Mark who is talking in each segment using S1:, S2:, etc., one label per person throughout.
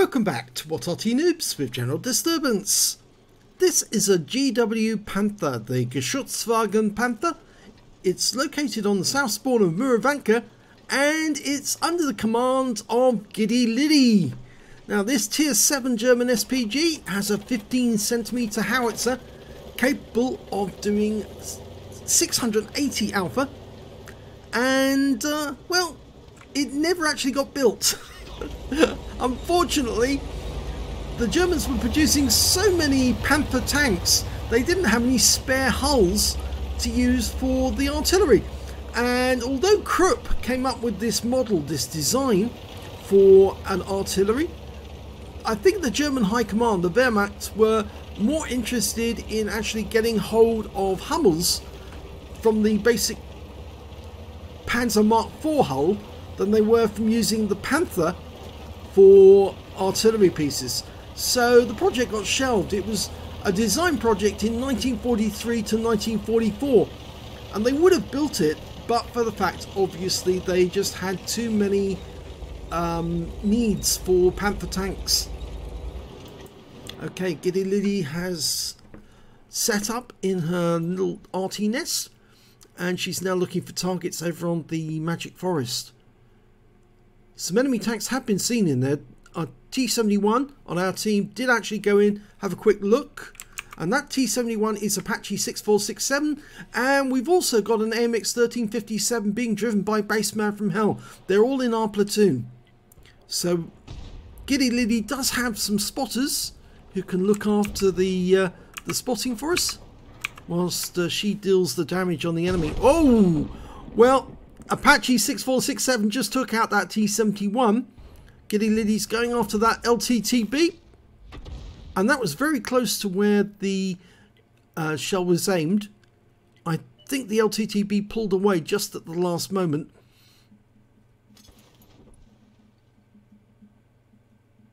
S1: Welcome back to What Arty Noobs with General Disturbance. This is a GW Panther, the GW Panther. It's located on the south spawn of Murovanka and it's under the command of giddyliddy. Now this tier 7 German SPG has a 15cm howitzer capable of doing 680 alpha and well, it never actually got built. Unfortunately, the Germans were producing so many Panther tanks, they didn't have any spare hulls to use for the artillery. And although Krupp came up with this model, this design for an artillery, I think the German High Command, the Wehrmacht, were more interested in actually getting hold of Hummels from the basic Panzer Mark IV hull than they were from using the Panther for artillery pieces. So the project got shelved. It was a design project in 1943 to 1944 and they would have built it, but for the fact obviously they just had too many needs for Panther tanks. Okay, giddyliddy has set up in her little Arty nest and she's now looking for targets over on the Magic Forest. Some enemy tanks have been seen in there. A T-71 on our team did actually go in, have a quick look. And that T-71 is Apache 6467. And we've also got an AMX 1357 being driven by Baseman from Hell. They're all in our platoon. So giddyliddy does have some spotters who can look after the spotting for us, whilst she deals the damage on the enemy. Oh! Well, Apache 6467 just took out that T-71. Giddyliddy's going after that LTTB. And that was very close to where the shell was aimed. I think the LTTB pulled away just at the last moment.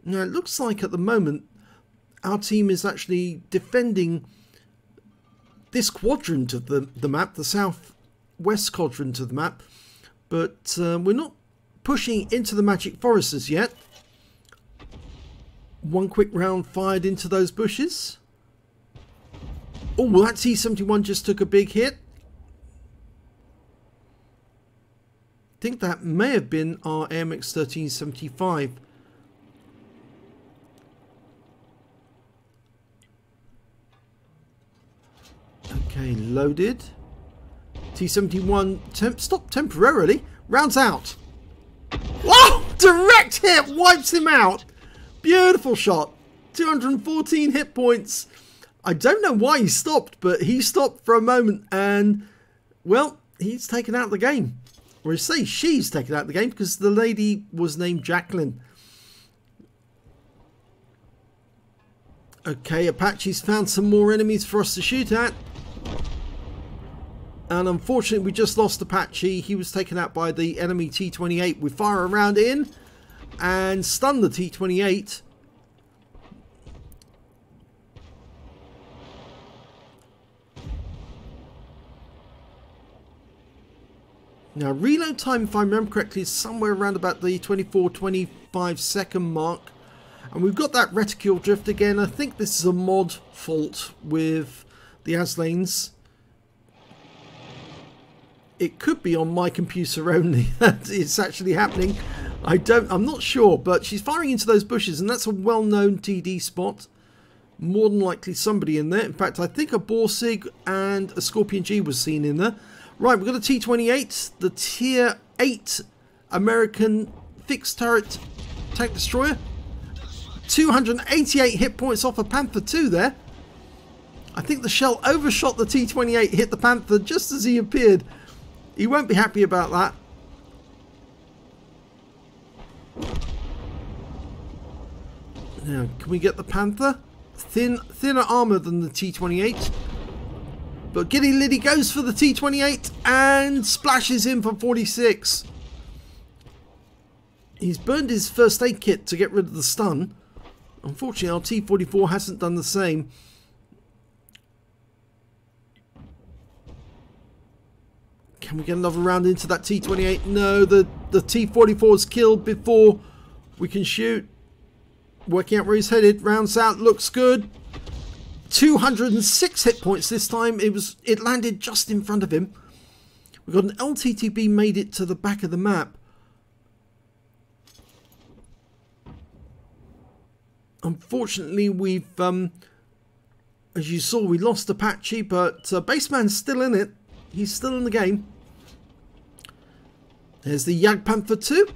S1: Now it looks like at the moment our team is actually defending this quadrant of the map, the southwest quadrant of the map. But we're not pushing into the Magic Forest as yet. One quick round fired into those bushes. Oh, that T-71 just took a big hit. I think that may have been our AMX 1375. Okay, loaded. T-71 stopped temporarily, rounds out. Whoa! Direct hit, wipes him out. Beautiful shot. 214 hit points. I don't know why he stopped, but he stopped for a moment and, well, he's taken out the game. Or I say she's taken out the game because the lady was named Jacqueline. Okay, Apache's found some more enemies for us to shoot at. And unfortunately we just lost Apache. He was taken out by the enemy T-28. We fire a round in and stun the T-28. Now reload time, if I remember correctly, is somewhere around about the 24-25 second mark. And we've got that reticule drift again. I think this is a mod fault with the Aslains. It could be on my computer only that it's actually happening. I'm not sure, but she's firing into those bushes and that's a well-known TD spot. More than likely somebody in there. In fact, I think a Borsig and a Scorpion G was seen in there. Right, we've got a T-28, the tier 8 American fixed turret tank destroyer. 288 hit points off a Panther 2 there. I think the shell overshot the T-28, hit the Panther just as he appeared. He won't be happy about that. Now, can we get the Panther? Thinner armor than the T-28. But giddyliddy goes for the T-28 and splashes him for 46. He's burned his first aid kit to get rid of the stun. Unfortunately, our T-44 hasn't done the same. Can we get another round into that T-28? No, the T-44 is killed before we can shoot. Working out where he's headed. Rounds out. Looks good. 206 hit points this time. It landed just in front of him. We've got an LTTB made it to the back of the map. Unfortunately, we've, as you saw, we lost Apache, but Baseman's still in it. He's still in the game. There's the GW Panther 2.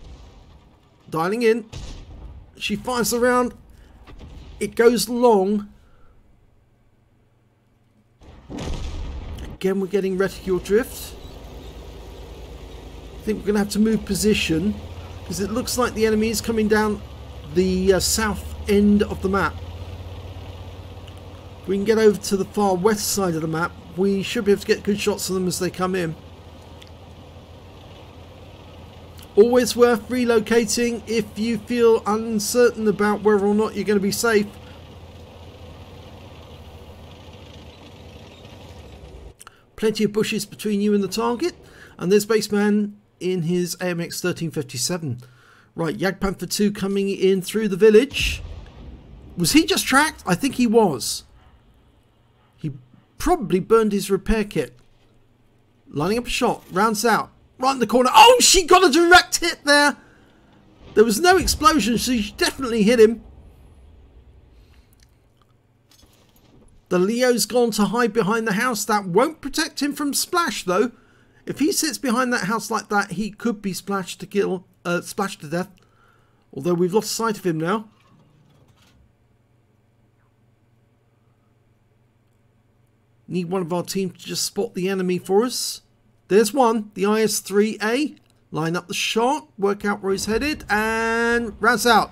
S1: Dialing in. She fires around. It goes long. Again, we're getting reticule drift. I think we're going to have to move position because it looks like the enemy is coming down the south end of the map. If we can get over to the far west side of the map, we should be able to get good shots of them as they come in. Always worth relocating if you feel uncertain about whether or not you're going to be safe. Plenty of bushes between you and the target, and there's Baseman in his AMX 1357. Right, GW Panther 2 coming in through the village. Was he just tracked? I think he was. He probably burned his repair kit. Lining up a shot, rounds out, right in the corner. Oh, she got a direct hit there. There was no explosion, so she definitely hit him. The Leo's gone to hide behind the house. That won't protect him from splash, though. If he sits behind that house like that, he could be splashed to death. Although we've lost sight of him now. Need one of our team to just spot the enemy for us. There's one, the IS-3A. Line up the shot, work out where he's headed, and rounds out.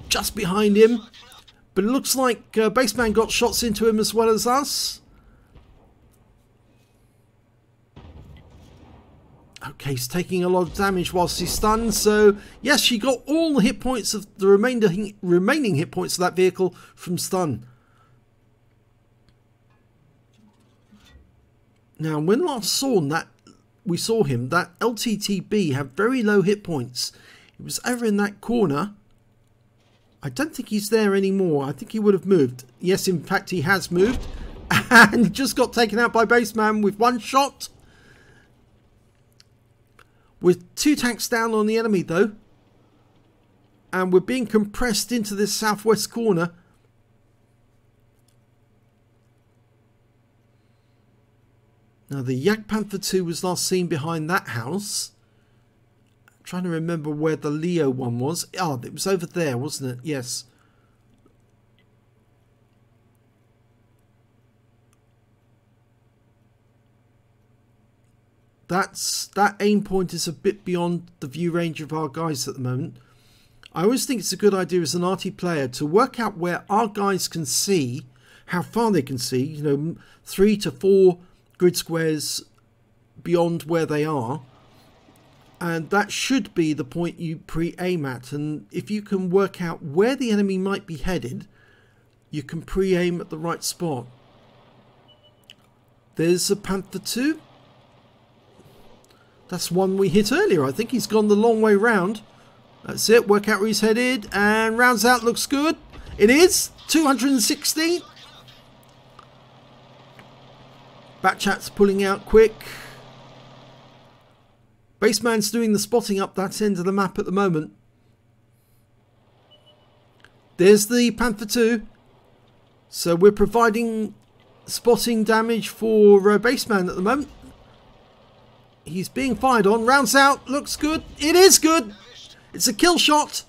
S1: Just behind him. But it looks like Baseman got shots into him as well as us. Okay, he's taking a lot of damage whilst he's stunned. So, yes, she got all the hit points of the remaining hit points of that vehicle from stun. Now, when last we saw him, that LTTB had very low hit points. He was over in that corner. I don't think he's there anymore. I think he would have moved. Yes, in fact, he has moved. And just got taken out by Baseman with one shot. With 2 tanks down on the enemy, though. And we're being compressed into this southwest corner. Now, the GW Panther 2 was last seen behind that house. Trying to remember where the Leo one was. Oh, it was over there, wasn't it? Yes. That aim point is a bit beyond the view range of our guys at the moment. I always think it's a good idea as an Arty player to work out where our guys can see, how far they can see, you know, 3 to 4 grid squares beyond where they are. And that should be the point you pre-aim at. And if you can work out where the enemy might be headed, you can pre-aim at the right spot. There's a Panther 2. That's one we hit earlier. I think he's gone the long way round. That's it. Work out where he's headed. And rounds out. Looks good. It is. 216. Batchat's pulling out quick. Baseman's doing the spotting up that end of the map at the moment. There's the Panther 2. So we're providing spotting damage for Baseman at the moment. He's being fired on. Rounds out. Looks good. It is good. It's a kill shot.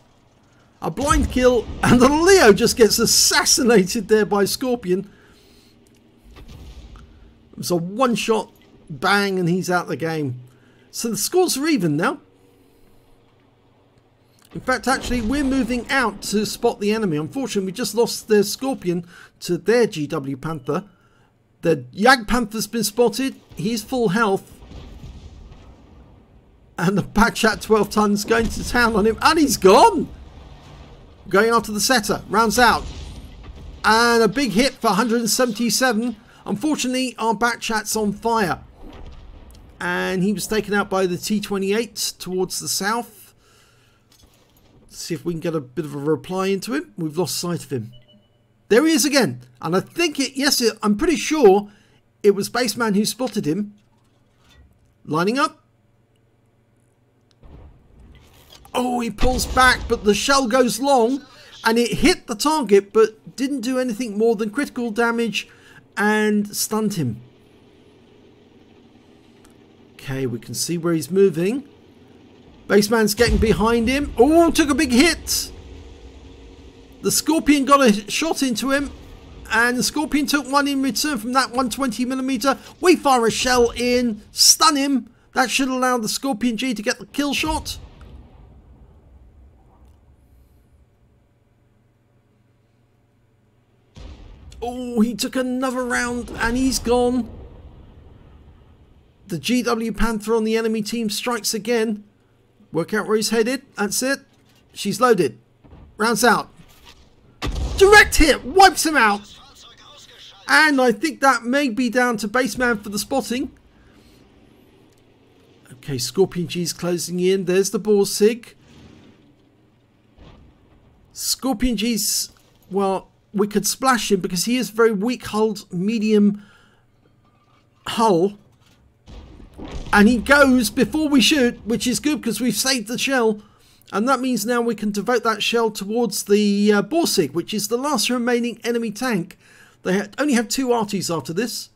S1: A blind kill. And the Leo just gets assassinated there by Scorpion. It was a one-shot bang and he's out the game. So the scores are even now. In fact, actually, we're moving out to spot the enemy. Unfortunately, we just lost their Scorpion to their GW Panther. The GW Panther's been spotted. He's full health. And the Batchat 12 tons going to town on him. And he's gone. Going after the setter. Rounds out. And a big hit for 177. Unfortunately, our Batchat's on fire. And he was taken out by the T-28 towards the south. See if we can get a bit of a reply into him. We've lost sight of him. There he is again. And I think I'm pretty sure it was Baseman who spotted him. Lining up. Oh, he pulls back, but the shell goes long. And it hit the target, but didn't do anything more than critical damage and stunned him. Okay, we can see where he's moving. Baseman's getting behind him. Oh, took a big hit. The Scorpion got a shot into him. And the Scorpion took one in return from that 120mm. We fire a shell in. Stun him. That should allow the Scorpion G to get the kill shot. Oh, he took another round and he's gone. The GW Panther on the enemy team strikes again. Work out where he's headed. That's it. She's loaded. Rounds out. Direct hit. Wipes him out. And I think that may be down to Baseman for the spotting. Okay, Scorpion G's closing in. There's the Borsig. Scorpion G's, well, we could splash him because he is very weak hulled, medium hull. And he goes before we shoot, which is good because we've saved the shell. And that means now we can devote that shell towards the Borsig, which is the last remaining enemy tank. They only have 2 Artys after this.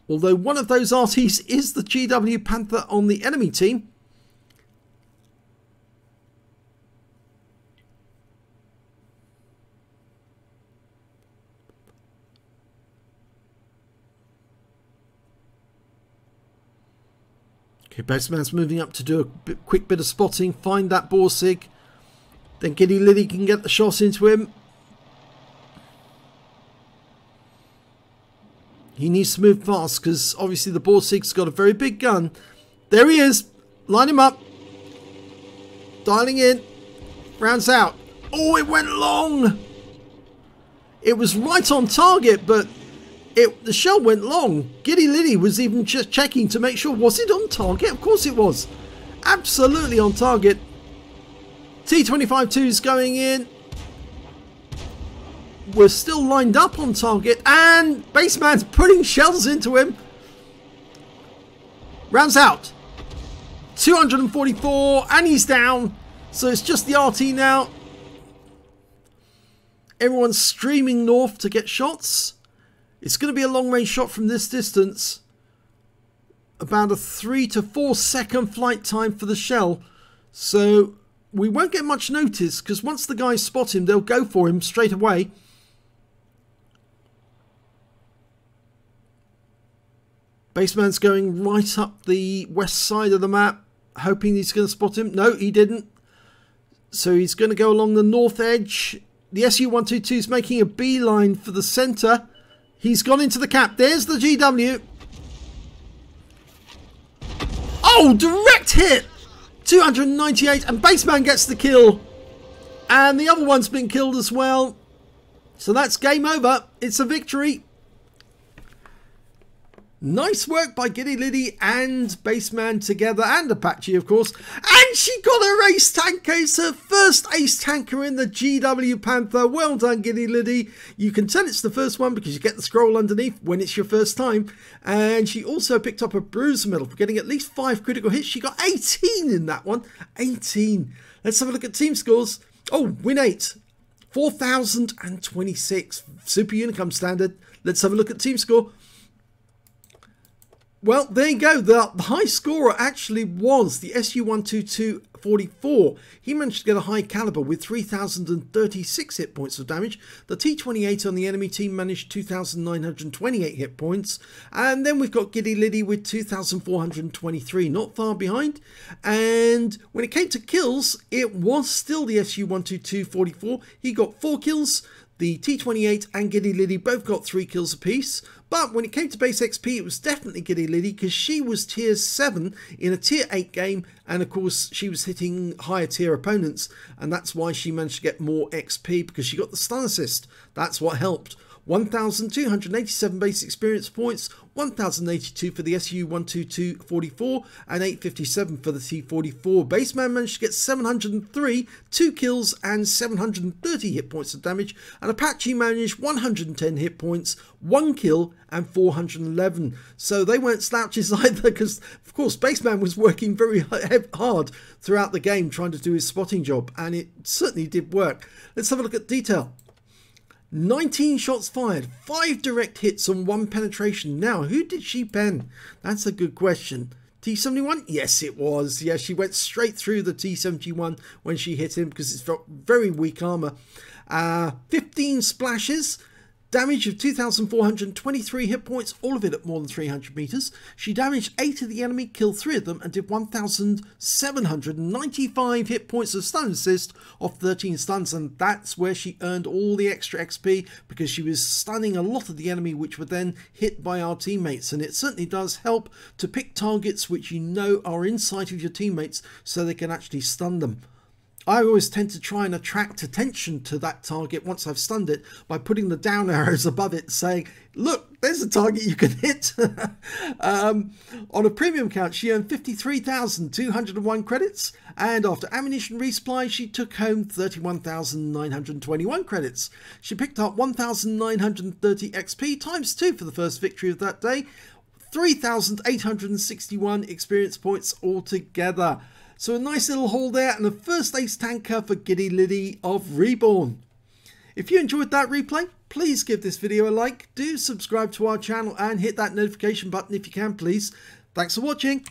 S1: Although one of those Artys is the GW Panther on the enemy team. Okay, Baseman's moving up to do a quick bit of spotting, find that Borsig. Then giddyliddy can get the shot into him. He needs to move fast because obviously the Borsig's got a very big gun. There he is. Line him up. Dialing in. Rounds out. Oh, it went long. It was right on target, but the shell went long. Giddyliddy was even just checking to make sure, was it on target? Of course it was. Absolutely on target. T-25-2's going in. We're still lined up on target, and Baseman's putting shells into him. Rounds out. 244, and he's down. So it's just the RT now. Everyone's streaming north to get shots. It's going to be a long range shot from this distance. About a 3 to 4 second flight time for the shell. So we won't get much notice because once the guys spot him, they'll go for him straight away. Baseman's going right up the west side of the map, hoping he's going to spot him. No, he didn't. So he's going to go along the north edge. The Su-122 is making a beeline for the centre. He's gone into the cap. There's the GW. Oh, direct hit. 298, and Baseman gets the kill. And the other one's been killed as well. So that's game over. It's a victory. Nice work by giddyliddy and Baseman together, and Apache of course. And she got her ace tanker. It's her first ace tanker in the GW Panther. Well done, giddyliddy. You can tell it's the first one because you get the scroll underneath when it's your first time. And she also picked up a bruiser medal for getting at least 5 critical hits. She got 18 in that one. 18. Let's have a look at team scores. Oh, win 8. 4,026. Super Unicum standard. Let's have a look at team score. Well, there you go. The high scorer actually was the Su-122-44. He managed to get a high caliber with 3,036 hit points of damage. The T-28 on the enemy team managed 2,928 hit points. And then we've got giddyliddy with 2,423, not far behind. And when it came to kills, it was still the Su-122-44. He got 4 kills. The T-28 and giddyliddy both got 3 kills apiece. But when it came to base XP, it was definitely giddyliddy because she was tier 7 in a tier 8 game. And of course, she was hitting higher tier opponents. And that's why she managed to get more XP because she got the stun assist. That's what helped. 1,287 base experience points, 1,082 for the SU-122-44 and 857 for the T-44. Baseman managed to get 703, 2 kills and 730 hit points of damage, and Apache managed 110 hit points, 1 kill and 411. So they weren't slouches either, because of course Baseman was working very hard throughout the game trying to do his spotting job, and it certainly did work. Let's have a look at detail. 19 shots fired, 5 direct hits and 1 penetration. Now, who did she pen? That's a good question. T-71? Yes, it was. Yeah, she went straight through the T-71 when she hit him because it's got very weak armor. 15 splashes. Damage of 2,423 hit points, all of it at more than 300 meters. She damaged 8 of the enemy, killed 3 of them, and did 1,795 hit points of stun assist off 13 stuns. And that's where she earned all the extra XP, because she was stunning a lot of the enemy, which were then hit by our teammates. And it certainly does help to pick targets which you know are in sight of your teammates so they can actually stun them. I always tend to try and attract attention to that target once I've stunned it by putting the down arrows above it saying, look, there's a target you can hit. On a premium count, she earned 53,201 credits, and after ammunition resupply, she took home 31,921 credits. She picked up 1,930 XP times 2 for the first victory of that day, 3,861 experience points altogether. So a nice little haul there, and the first ace tanker for giddyliddy of REBRN. If you enjoyed that replay, please give this video a like, do subscribe to our channel and hit that notification button if you can please. Thanks for watching.